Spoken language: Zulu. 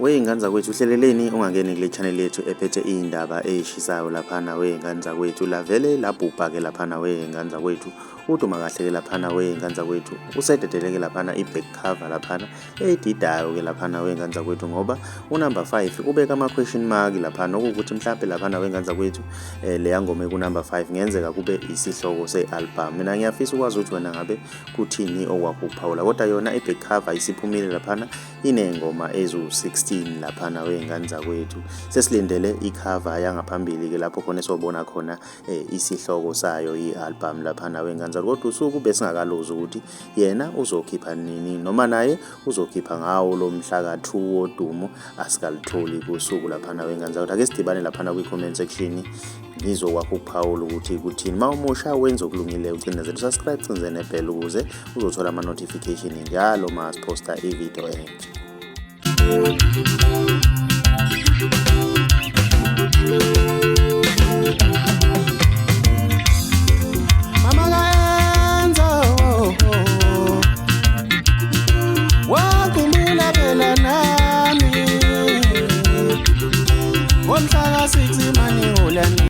Wey'ngane zakwethu uhleleleni ungangeni kule channel yethu ephethe iy'ndaba ey'shisayo laphana wey'ngane zakwethu. Lavele labhubha-ke laphana wey'ngane zakwethu. Udumakahle-ke laphana wey'ngane zakwethu. Usededele-ke laphana i-back cover laphana edidayo-ke laphana wey'ngane zakwethu ngoba unumber 5 ubeka ama-question mark laphana okuwukuthi mhlampe laphana wey'ngane zakwethu leya ngoma ekunumber 5 ngenzeka kube isihloko se-album. Mina ngiyafisa ukwazi ukuthi wena ngabe kuthini okwakuphawula kodwa yona i-back cover isiphumile laphana iney'ngoma ezu-16 laphana wey'ngane zakwethu. Sesilindele ikhava yangaphambili-ke lapho khona esobona khona isihloko sayo i-album laphana wey'ngane zakwethu. Kodwa usuku besingakaluzi ukuthi yena uzokhipha nini noma naye uzokhipha ngawo lo mhla ka-2 woDumo asikalutholi kusuku laphana wey'ngane zakwethu. Ake sidibane laphana kwi-comment section ngizokwakha ukuphawula ukuthi kuthini. Uma umusha wenza okulungile ucinezela subscribe cenze nebhell ukuze uzothola ama-notification njalo uma siposta i-video entsha. Mama kaenza wakumula phela nami ngomhla ka-6 mani ulani